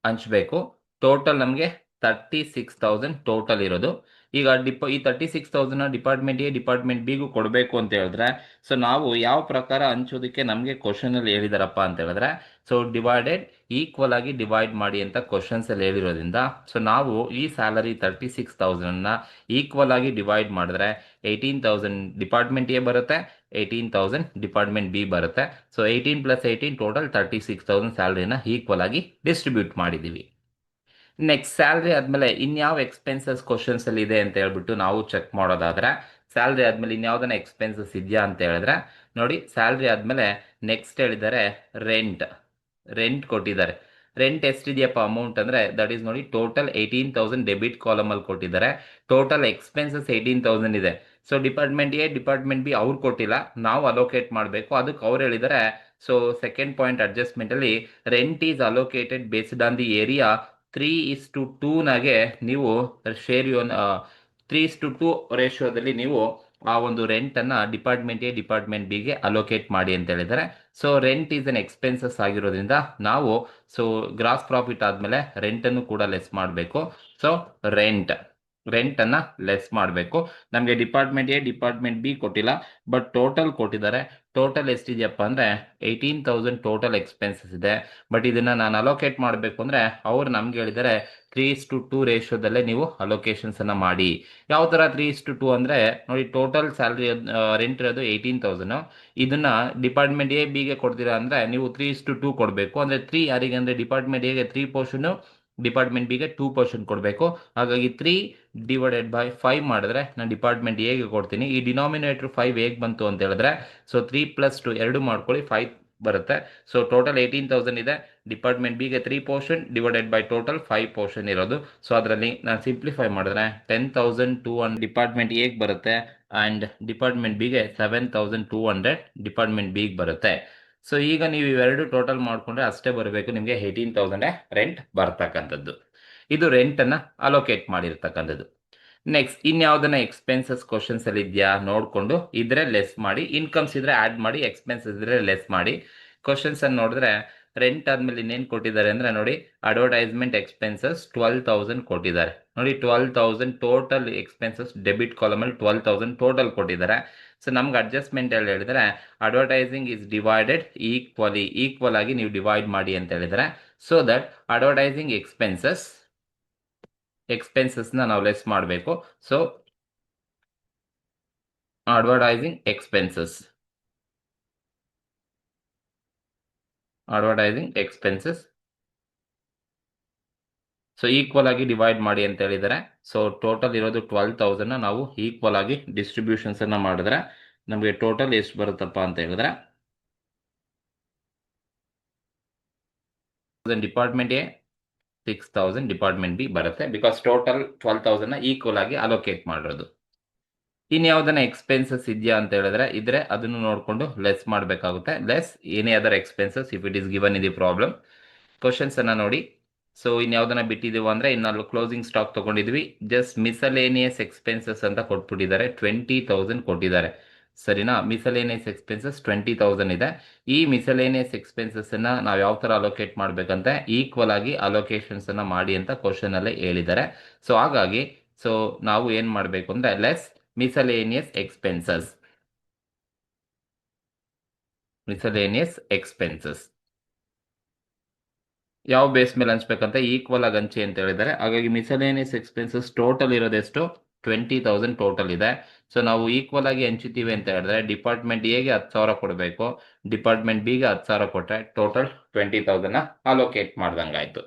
ಹಂಚಬೇಕು. ಟೋಟಲ್ ನಮಗೆ 36,000 ಟೋಟಲ್ ಇರೋದು. ಈಗ ಈ 36,000 ಡಿಪಾರ್ಟ್ಮೆಂಟ್ ಎ ಡಿಪಾರ್ಟ್ಮೆಂಟ್ ಬಿಗೂ ಕೊಡಬೇಕು ಅಂತ ಹೇಳಿದ್ರೆ, ಸೊ ನಾವು ಯಾವ ಪ್ರಕಾರ ಹಂಚೋದಕ್ಕೆ ನಮಗೆ ಕ್ವಶನಲ್ಲಿ ಹೇಳಿದಾರಪ್ಪ ಅಂತ ಹೇಳಿದ್ರೆ, ಸೊ ಡಿವೈಡೆಡ್ ಈಕ್ವಲ್ ಆಗಿ ಡಿವೈಡ್ ಮಾಡಿ ಅಂತ ಕ್ವಶನ್ಸಲ್ಲಿ ಹೇಳಿರೋದ್ರಿಂದ, ಸೊ ನಾವು ಈ ಸ್ಯಾಲರಿ 36,000ನ ಈಕ್ವಲ್ ಆಗಿ ಡಿವೈಡ್ ಮಾಡಿದ್ರೆ 18,000 ಡಿಪಾರ್ಟ್ಮೆಂಟ್ ಎ ಬರುತ್ತೆ, 18,000 ಡಿಪಾರ್ಟ್ಮೆಂಟ್ ಬಿ ಬರುತ್ತೆ. ಸೊ 18 + 18 ಟೋಟಲ್ 36,000 ಸ್ಯಾಲರಿನ ಈಕ್ವಲ್ ಆಗಿ ಡಿಸ್ಟ್ರಿಬ್ಯೂಟ್ ಮಾಡಿದ್ದೀವಿ. ನೆಕ್ಸ್ಟ್ ಸ್ಯಾಲ್ರಿ ಆದಮೇಲೆ ಇನ್ಯಾವ ಎಕ್ಸ್ಪೆನ್ಸಸ್ ಕ್ವಶನ್ಸ್ ಅಲ್ಲಿ ಇದೆ ಅಂತ ಹೇಳ್ಬಿಟ್ಟು ನಾವು ಚೆಕ್ ಮಾಡೋದಾದ್ರೆ, ಸ್ಯಾಲ್ರಿ ಆದಮೇಲೆ ಇನ್ಯಾವುದನ್ನ ಎಕ್ಸ್ಪೆನ್ಸಸ್ ಇದೆಯಾ ಅಂತ ಹೇಳಿದ್ರೆ ನೋಡಿ, ಸ್ಯಾಲ್ರಿ ಆದಮೇಲೆ ನೆಕ್ಸ್ಟ್ ಹೇಳಿದ್ದಾರೆ ರೆಂಟ್ ಕೊಟ್ಟಿದ್ದಾರೆ. ರೆಂಟ್ ಎಷ್ಟಿದೆಯಪ್ಪ ಅಮೌಂಟ್ ಅಂದರೆ ದಟ್ ಈಸ್ ನೋಡಿ ಟೋಟಲ್ 18,000 ಡೆಬಿಟ್ ಕಾಲಮಲ್ಲಿ ಕೊಟ್ಟಿದ್ದಾರೆ. ಟೋಟಲ್ ಎಕ್ಸ್ಪೆನ್ಸಸ್ 18,000 ಇದೆ. So department A department B ಅವ್ರು ಕೊಟ್ಟಿಲ್ಲ, ನಾವು ಅಲೋಕೇಟ್ ಮಾಡಬೇಕು. ಅದಕ್ಕೆ ಅವ್ರು ಹೇಳಿದ್ದಾರೆ, ಸೊ ಸೆಕೆಂಡ್ ಪಾಯಿಂಟ್ ಅಡ್ಜಸ್ಟ್ಮೆಂಟಲ್ಲಿ rent is allocated based on the area 3:2 ನೀವು ಶೇರ್ 3:2 ರೇಷಿಯೋದಲ್ಲಿ ನೀವು ಆ ಒಂದು ರೆಂಟನ್ನು ಡಿಪಾರ್ಟ್ಮೆಂಟ್ ಎ ಡಿಪಾರ್ಟ್ಮೆಂಟ್ ಬಿಗೆ ಅಲೋಕೇಟ್ ಮಾಡಿ ಅಂತ ಹೇಳಿದ್ದಾರೆ. So rent is an expenses ಆಗಿರೋದ್ರಿಂದ ನಾವು ಸೊ ಗ್ರಾಸ್ ಪ್ರಾಫಿಟ್ ಆದಮೇಲೆ ರೆಂಟನ್ನು ಕೂಡ ಲೆಸ್ ಮಾಡಬೇಕು. ಸೊ ರೆಂಟನ್ನು ಲೆಸ್ ಮಾಡಬೇಕು. ನಮಗೆ ಡಿಪಾರ್ಟ್ಮೆಂಟ್ ಎ ಡಿಪಾರ್ಟ್ಮೆಂಟ್ ಬಿ ಕೊಟ್ಟಿಲ್ಲ, ಬಟ್ ಟೋಟಲ್ ಕೊಟ್ಟಿದ್ದಾರೆ. ಟೋಟಲ್ ಎಷ್ಟಿದೆಯಪ್ಪ ಅಂದರೆ 18,000 ಟೋಟಲ್ ಎಕ್ಸ್ಪೆನ್ಸಸ್ ಇದೆ. ಬಟ್ ಇದನ್ನು ನಾನು ಅಲೋಕೇಟ್ ಮಾಡಬೇಕು ಅಂದರೆ ಅವ್ರು ನಮ್ಗೆ ಹೇಳಿದ್ದಾರೆ 3:2 ರೇಷಿಯೋದಲ್ಲೇ ನೀವು ಅಲೋಕೇಶನ್ಸನ್ನು ಮಾಡಿ. ಯಾವ ಥರ 3:2 ಅಂದರೆ ನೋಡಿ, ಟೋಟಲ್ ಸ್ಯಾಲ್ರಿ ರೆಂಟ್ ಇರೋದು 18,000. ಇದನ್ನು ಡಿಪಾರ್ಟ್ಮೆಂಟ್ ಎ ಬಿಗೆ ಕೊಡ್ತೀರಾ ಅಂದರೆ ನೀವು 3:2 ಕೊಡಬೇಕು. ಅಂದರೆ 3 ಯಾರಿಗೆ ಅಂದರೆ ಡಿಪಾರ್ಟ್ಮೆಂಟ್ ಎಗೆ 3 ಪೋರ್ಷನು, ಡಿಪಾರ್ಟ್ಮೆಂಟ್ ಬಿಗೆ 2 ಪೋರ್ಷನ್ ಕೊಡಬೇಕು. ಹಾಗಾಗಿ 3/5 ಮಾಡಿದ್ರೆ ನಾನು ಡಿಪಾರ್ಟ್ಮೆಂಟ್ ಎಗೆ ಕೊಡ್ತೀನಿ. ಈ ಡಿನಾಮಿನೇಟರ್ 5 ಹೇಗೆ ಬಂತು ಅಂತ ಹೇಳಿದ್ರೆ, ಸೊ 3 + 2 2 ಮಾಡ್ಕೊಳ್ಳಿ, 5 ಬರುತ್ತೆ. ಸೊ ಟೋಟಲ್ 18,000 ಇದೆ. ಡಿಪಾರ್ಟ್ಮೆಂಟ್ ಬಿಗೆ 3 portion divided by total 5 portion ಇರೋದು. ಸೊ ಅದರಲ್ಲಿ ನಾನು ಸಿಂಪ್ಲಿಫೈ ಮಾಡಿದ್ರೆ 10,200 ಡಿಪಾರ್ಟ್ಮೆಂಟ್ ಎಗೆ ಬರುತ್ತೆ, ಆ್ಯಂಡ್ ಡಿಪಾರ್ಟ್ಮೆಂಟ್ ಬಿಗೆ 7,200 ಡಿಪಾರ್ಟ್ಮೆಂಟ್ ಬಿಗೆ ಬರುತ್ತೆ. ಸೊ ಈಗ ನೀವು ಇವೆರಡು ಟೋಟಲ್ ಮಾಡಿಕೊಂಡ್ರೆ ಅಷ್ಟೇ ಬರಬೇಕು, ನಿಮಗೆ 18,000 ರೆಂಟ್ ಬರ್ತಕ್ಕಂಥದ್ದು. ಇದು ರೆಂಟನ್ನು ಅಲೋಕೇಟ್ ಮಾಡಿರ್ತಕ್ಕಂಥದ್ದು. ನೆಕ್ಸ್ಟ್ ಇನ್ಯಾವುದನ್ನ ಎಕ್ಸ್ಪೆನ್ಸಸ್ ಕ್ವಶನ್ಸ್ ಅಲ್ಲಿ ಇದೆಯಾ ನೋಡಿಕೊಂಡು ಇದ್ರೆ ಲೆಸ್ ಮಾಡಿ, ಇನ್ಕಮ್ಸ್ ಇದ್ರೆ ಆ್ಯಡ್ ಮಾಡಿ, ಎಕ್ಸ್ಪೆನ್ಸಸ್ ಇದ್ರೆ ಲೆಸ್ ಮಾಡಿ. ಕ್ವಶನ್ಸ್ ಅನ್ನು ನೋಡಿದ್ರೆ ರೆಂಟ್ ಆದಮೇಲೆ ಇನ್ನೇನು ಕೊಟ್ಟಿದ್ದಾರೆ ಅಂದರೆ ನೋಡಿ, ಅಡ್ವರ್ಟೈಸ್ಮೆಂಟ್ ಎಕ್ಸ್ಪೆನ್ಸಸ್ 12,000 ಕೊಟ್ಟಿದ್ದಾರೆ. ನೋಡಿ 12,000 ಟೋಟಲ್ ಎಕ್ಸ್ಪೆನ್ಸಸ್ ಡೆಬಿಟ್ ಕಾಲಮಲ್ಲಿ 12,000 ಟೋಟಲ್ ಕೊಟ್ಟಿದ್ದಾರೆ. ಸೊ ನಮ್ಗೆ ಅಡ್ಜಸ್ಟ್ಮೆಂಟ್ ಅಲ್ಲಿ ಹೇಳಿದರೆ ಅಡ್ವರ್ಟೈಸಿಂಗ್ ಇಸ್ ಡಿವೈಡೆಡ್ ಈಕ್ವಲ್ ಆಗಿ ನೀವು ಡಿವೈಡ್ ಮಾಡಿ ಅಂತ ಹೇಳಿದರೆ, ಸೊ ದಟ್ ಅಡ್ವರ್ಟೈಸಿಂಗ್ ಎಕ್ಸ್ಪೆನ್ಸಸ್ನ ನಾವು ಲೆಸ್ ಮಾಡಬೇಕು. So advertising expenses so equal ಆಗಿ ಡಿವೈಡ್ ಮಾಡಿ ಅಂತ ಹೇಳಿದರೆ, ಸೊ ಟೋಟಲ್ ಇರೋದು 12,000 ನಾವು ಈಕ್ವಲ್ ಆಗಿ ಡಿಸ್ಟ್ರಿಬ್ಯೂಷನ್ಸ್ ಅನ್ನ ಮಾಡಿದ್ರೆ ನಮಗೆ ಟೋಟಲ್ ಎಷ್ಟು ಬರುತ್ತಪ್ಪ ಅಂತ ಹೇಳಿದ್ರೆ, ಡಿಪಾರ್ಟ್ಮೆಂಟ್ ಎ 6,000 ಡಿಪಾರ್ಟ್ಮೆಂಟ್ ಬಿ ಬರುತ್ತೆ. ಬಿಕಾಸ್ ಟೋಟಲ್ 12,000 ಈಕ್ವಲ್ ಆಗಿ ಅಲೋಕೇಟ್ ಮಾಡಿರೋದು. ಇನ್ಯಾವುದನ್ನ ಎಕ್ಸ್ಪೆನ್ಸಸ್ ಇದೆಯಾ ಅಂತ ಹೇಳಿದ್ರೆ ಇದ್ರೆ ಅದನ್ನು ನೋಡಿಕೊಂಡು ಲೆಸ್ ಮಾಡಬೇಕಾಗುತ್ತೆ. Less any other expenses if it is given in the problem. Questions ಅನ್ನ ನೋಡಿ. ಸೊ ಇನ್ಯಾವುದನ್ನ ಬಿಟ್ಟಿದ್ದೀವಿ ಅಂದರೆ ಇನ್ನು ಕ್ಲೋಸಿಂಗ್ ಸ್ಟಾಕ್ ತಗೊಂಡಿದ್ವಿ, ಜಸ್ಟ್ ಮಿಸಲೇನಿಯಸ್ ಎಕ್ಸ್ಪೆನ್ಸಸ್ ಅಂತ ಕೊಟ್ಬಿಟ್ಟಿದ್ದಾರೆ, 20,000 ಕೊಟ್ಟಿದ್ದಾರೆ. ಸರಿನಾ. ಮಿಸಲೇನಿಯಸ್ ಎಕ್ಸ್ಪೆನ್ಸಸ್ 20,000 ಇದೆ. ಈ ಮಿಸಲೇನಿಯಸ್ ಎಕ್ಸ್ಪೆನ್ಸಸ್ ಅನ್ನ ನಾವು ಯಾವ ತರ ಅಲೋಕೇಟ್ ಮಾಡ್ಬೇಕಂತ ಈಕ್ವಲ್ ಆಗಿ ಅಲೋಕೇಶನ್ಸ್ ಅನ್ನ ಮಾಡಿ ಅಂತ ಕ್ವಶನ್ ಅಲ್ಲೇ ಹೇಳಿದ್ದಾರೆ. ಸೊ ಹಾಗಾಗಿ ನಾವು ಏನ್ ಮಾಡ್ಬೇಕು ಅಂದ್ರೆ ಲೆಸ್ ಮಿಸಲೇನಿಯಸ್ ಎಕ್ಸ್ಪೆನ್ಸಸ್ ಯಾವ ಬೇಸ್ ಮೇಲೆ ಹಂಚ್ಬೇಕಂತ ಈಕ್ವಲ್ ಆಗಿ ಹಂಚಿ ಅಂತ ಹೇಳಿದ್ದಾರೆ. ಹಾಗಾಗಿ ಮಿಸಲೇನಿಯಸ್ ಎಕ್ಸ್ಪೆನ್ಸಸ್ ಟೋಟಲ್ ಇರೋದೆಷ್ಟು 20,000 ಟೋಟಲ್ ಇದೆ. ಸೊ ನಾವು ಈಕ್ವಲ್ ಆಗಿ ಹಂಚಿತೀವಿ ಅಂತ ಹೇಳಿದ್ರೆ ಡಿಪಾರ್ಟ್ಮೆಂಟ್ ಎಗೆ 10,000 ಕೊಡಬೇಕು, ಡಿಪಾರ್ಟ್ಮೆಂಟ್ ಬಿಗೆ 10,000 ಕೊಟ್ಟರೆ ಟೋಟಲ್ 20,000 ಅಲೋಕೇಟ್ ಮಾಡ್ದಂಗಾಯ್ತು.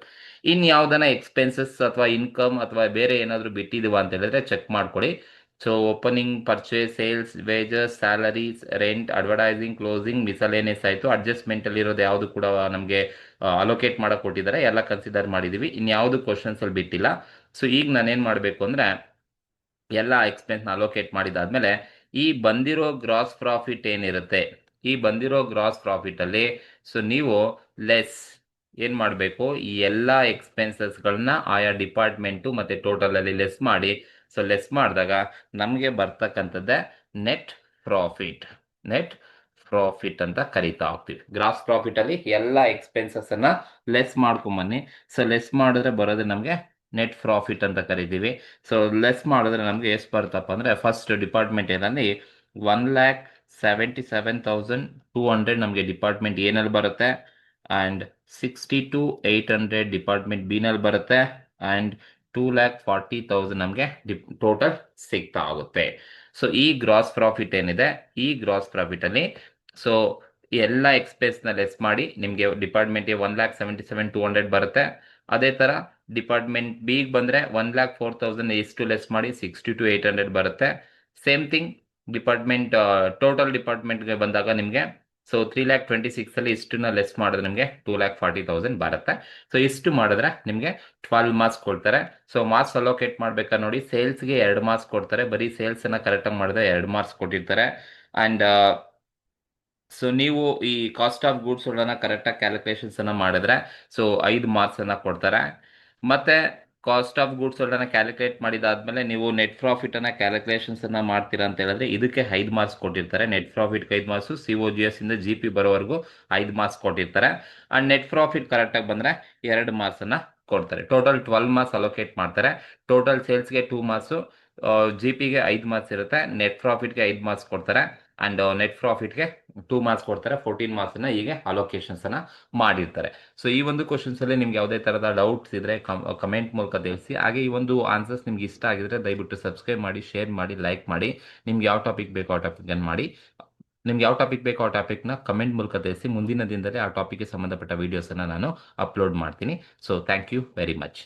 ಇನ್ ಯಾವ್ದನ ಎಕ್ಸ್ಪೆನ್ಸಸ್ ಅಥವಾ ಇನ್ಕಮ್ ಅಥವಾ ಬೇರೆ ಏನಾದ್ರು ಬಿಟ್ಟಿದೀವ ಅಂತ ಹೇಳಿದ್ರೆ ಚೆಕ್ ಮಾಡ್ಕೊಳ್ಳಿ. So opening, purchase, sales, wages, salaries, rent, advertising, closing, miscellaneous ಆಯಿತು. ಅಡ್ಜಸ್ಟ್ಮೆಂಟ್ ಅಲ್ಲಿ ಇರೋದು ಯಾವುದು ಕೂಡ ನಮಗೆ ಅಲೋಕೇಟ್ ಮಾಡಕ್ ಕೊಟ್ಟಿದ್ದಾರೆ, ಎಲ್ಲ ಕನ್ಸಿಡರ್ ಮಾಡಿದೀವಿ. ಇನ್ಯಾವುದು ಕ್ವಶನ್ಸ್ ಅಲ್ಲಿ ಬಿಟ್ಟಿಲ್ಲ. ಸೊ ಈಗ ನಾನೇನ್ ಮಾಡಬೇಕು ಅಂದ್ರೆ ಎಲ್ಲ ಎಕ್ಸ್ಪೆನ್ಸ್ನ ಅಲೋಕೇಟ್ ಮಾಡಿದಾದ್ಮೇಲೆ ಈ ಬಂದಿರೋ ಗ್ರಾಸ್ ಪ್ರಾಫಿಟ್ ಏನಿರುತ್ತೆ, ಈ ಬಂದಿರೋ ಗ್ರಾಸ್ ಪ್ರಾಫಿಟ್ ಅಲ್ಲಿ ಸೊ ನೀವು ಲೆಸ್ ಏನ್ ಮಾಡಬೇಕು, ಈ ಎಲ್ಲ ಎಕ್ಸ್ಪೆನ್ಸಸ್ಗಳನ್ನ ಆಯಾ ಡಿಪಾರ್ಟ್ಮೆಂಟು ಮತ್ತೆ ಟೋಟಲ್ ಅಲ್ಲಿ ಲೆಸ್ ಮಾಡಿ. ಸೊ ಲೆಸ್ ಮಾಡಿದಾಗ ನಮಗೆ ಬರ್ತಕ್ಕಂಥದ್ದೇ ನೆಟ್ ಪ್ರಾಫಿಟ್. ಅಂತ ಕರಿತಾ ಹೋಗ್ತೀವಿ. ಗ್ರಾಸ್ ಪ್ರಾಫಿಟ್ ಅಲ್ಲಿ ಎಲ್ಲ ಎಕ್ಸ್ಪೆನ್ಸಸ್ ಅನ್ನ ಲೆಸ್ ಮಾಡ್ಕೊಂಬನ್ನಿ. ಸೊ ಲೆಸ್ ಮಾಡಿದ್ರೆ ಬರೋದು ನಮಗೆ ನೆಟ್ ಪ್ರಾಫಿಟ್ ಅಂತ ಕರಿತೀವಿ. ಸೊ ಲೆಸ್ ಮಾಡಿದ್ರೆ ನಮಗೆ ಎಷ್ಟು ಬರುತ್ತಪ್ಪ ಅಂದ್ರೆ ಫಸ್ಟ್ ಡಿಪಾರ್ಟ್ಮೆಂಟ್ ಏನಲ್ಲಿ 1,77,200 ನಮಗೆ ಡಿಪಾರ್ಟ್ಮೆಂಟ್ ಏನಲ್ಲಿ ಬರುತ್ತೆ, ಅಂಡ್ 62,800 ಡಿಪಾರ್ಟ್ಮೆಂಟ್ ಬಿ ನಲ್ಲಿ ಬರುತ್ತೆ, ಅಂಡ್ 2,40,000 ನಮಗೆ ಟೋಟಲ್ ಸಿಗ್ತಾ ಆಗುತ್ತೆ. ಸೊ ಈ ಗ್ರಾಸ್ ಪ್ರಾಫಿಟ್ ಏನಿದೆ, ಈ ಗ್ರಾಸ್ ಪ್ರಾಫಿಟ್ ಅಲ್ಲಿ ಸೊ ಎಲ್ಲ ಎಕ್ಸ್ಪೆನ್ಸ್ ನ ಲೆಸ್ ಮಾಡಿ ನಿಮಗೆ ಡಿಪಾರ್ಟ್ಮೆಂಟ್ 1,77,200 ಬರುತ್ತೆ. ಅದೇ ತರ ಡಿಪಾರ್ಟ್ಮೆಂಟ್ ಬಿ ಬಂದ್ರೆ 1,04,000 ಎಷ್ಟು ಲೆಸ್ ಮಾಡಿ 62,800 ಬರುತ್ತೆ. ಸೇಮ್ ಥಿಂಗ್ ಡಿಪಾರ್ಟ್ಮೆಂಟ್ ಟೋಟಲ್ ಡಿಪಾರ್ಟ್ಮೆಂಟ್ಗೆ ಬಂದಾಗ ನಿಮಗೆ ಸೊ 3,26,000 ಅಲ್ಲಿ ಇಷ್ಟನ್ನ ಲೆಸ್ ಮಾಡಿದ್ರೆ ನಿಮಗೆ 2,40,000 ಬರುತ್ತೆ. ಸೊ ಇಷ್ಟು ಮಾಡಿದ್ರೆ ನಿಮಗೆ 12 ಮಾರ್ಕ್ಸ್ ಕೊಡ್ತಾರೆ. ಸೊ ಮಾರ್ಕ್ಸ್ ಅಲೋಕೇಟ್ ಮಾಡ್ಬೇಕಾ ನೋಡಿ, ಸೇಲ್ಸ್ಗೆ 2 ಮಾರ್ಕ್ಸ್ ಕೊಡ್ತಾರೆ, ಬರೀ ಸೇಲ್ಸ್ ಅನ್ನ ಕರೆಕ್ಟಾಗಿ ಮಾಡಿದ್ರೆ 2 ಮಾರ್ಕ್ಸ್ ಕೊಟ್ಟಿರ್ತಾರೆ. ಅಂಡ್ ಸೊ ನೀವು ಈ ಕಾಸ್ಟ್ ಆಫ್ ಗೂಡ್ಸ್ ಕರೆಕ್ಟಾಗಿ ಕ್ಯಾಲ್ಕುಲೇಷನ್ಸ್ ಅನ್ನ ಮಾಡಿದ್ರೆ ಸೊ 5 ಮಾರ್ಕ್ಸ್ ಅನ್ನ ಕೊಡ್ತಾರೆ. ಮತ್ತೆ ಕಾಸ್ಟ್ ಆಫ್ ಗೂಡ್ಸ್ ಕ್ಯಾಲ್ಕುಲೇಟ್ ಮಾಡಿದಾದ್ಮೇಲೆ ನೀವು ನೆಟ್ ಪ್ರಾಫಿಟ್ ಅನ್ನ ಕ್ಯಾಲ್ಕುಲೇಷನ್ಸ್ ಅನ್ನ ಮಾಡ್ತೀರಾ ಅಂತ ಹೇಳಿದ್ರೆ ಇದಕ್ಕೆ 5 ಮಾರ್ಕ್ಸ್ ಕೊಟ್ಟಿರ್ತಾರೆ. ನೆಟ್ ಪ್ರಾಫಿಟ್ 5 ಮಾರ್ಕ್ಸ್, COGS ಇಂದ GP ಬರೋವರೆಗೂ 5 ಮಾರ್ಕ್ಸ್ ಕೊಟ್ಟಿರ್ತಾರೆ. ಅಂಡ್ ನೆಟ್ ಪ್ರಾಫಿಟ್ ಕರೆಕ್ಟಾಗಿ ಬಂದ್ರೆ 2 ಮಾರ್ಕ್ಸ್ ಅನ್ನ ಕೊಡ್ತಾರೆ. ಟೋಟಲ್ 12 ಮಾರ್ಕ್ಸ್ ಅಲೋಕೇಟ್ ಮಾಡ್ತಾರೆ. ಟೋಟಲ್ ಸೇಲ್ಸ್ಗೆ 2 ಮಾರ್ಕ್ಸ್, GPಗೆ 5 ಮಾರ್ಕ್ಸ್ ಇರುತ್ತೆ, ನೆಟ್ ಪ್ರಾಫಿಟ್ಗೆ 5 ಮಾರ್ಕ್ಸ್ ಕೊಡ್ತಾರೆ, ಅಂಡ್ ನೆಟ್ ಪ್ರಾಫಿಟ್ಗೆ 2 ಮಾರ್ಕ್ಸ್ ಕೊಡ್ತಾರೆ. 14 ಮಾರ್ಕ್ಸ್ ಅನ್ನ ಹೀಗೆ ಅಲೋಕೇಶನ್ಸ್ ಅನ್ನ ಮಾಡಿರ್ತಾರೆ. ಸೊ ಈ ಒಂದು ಕ್ವಶನ್ಸ್ ಅಲ್ಲಿ ನಿಮ್ಗೆ ಯಾವುದೇ ತರಹದ ಡೌಟ್ಸ್ ಇದ್ರೆ ಕಮೆಂಟ್ ಮೂಲಕ ತಿಳಿಸಿ. ಹಾಗೆ ಈ ಒಂದು ಆನ್ಸರ್ಸ್ ನಿಮ್ಗೆ ಇಷ್ಟ ಆಗಿದ್ರೆ ದಯವಿಟ್ಟು ಸಬ್ಸ್ಕ್ರೈಬ್ ಮಾಡಿ, ಶೇರ್ ಮಾಡಿ, ಲೈಕ್ ಮಾಡಿ. ನಿಮ್ಗೆ ಯಾವ ಟಾಪಿಕ್ ಬೇಕೋ ಆ ಟಾಪಿಕ್ ಅನ್ನು ಮಾಡಿ. ನಿಮ್ಗೆ ಯಾವ ಟಾಪಿಕ್ ಬೇಕೋ ಆ ಟಾಪಿಕ್ನ ಕಮೆಂಟ್ ಮೂಲಕ ತಿಳಿಸಿ. ಮುಂದಿನ ದಿನದಲ್ಲಿ ಆ ಟಾಪಿಕ್ಗೆ ಸಂಬಂಧಪಟ್ಟ ವಿಡಿಯೋಸ್ ಅನ್ನ ನಾನು ಅಪ್ಲೋಡ್ ಮಾಡ್ತೀನಿ. So thank you very much.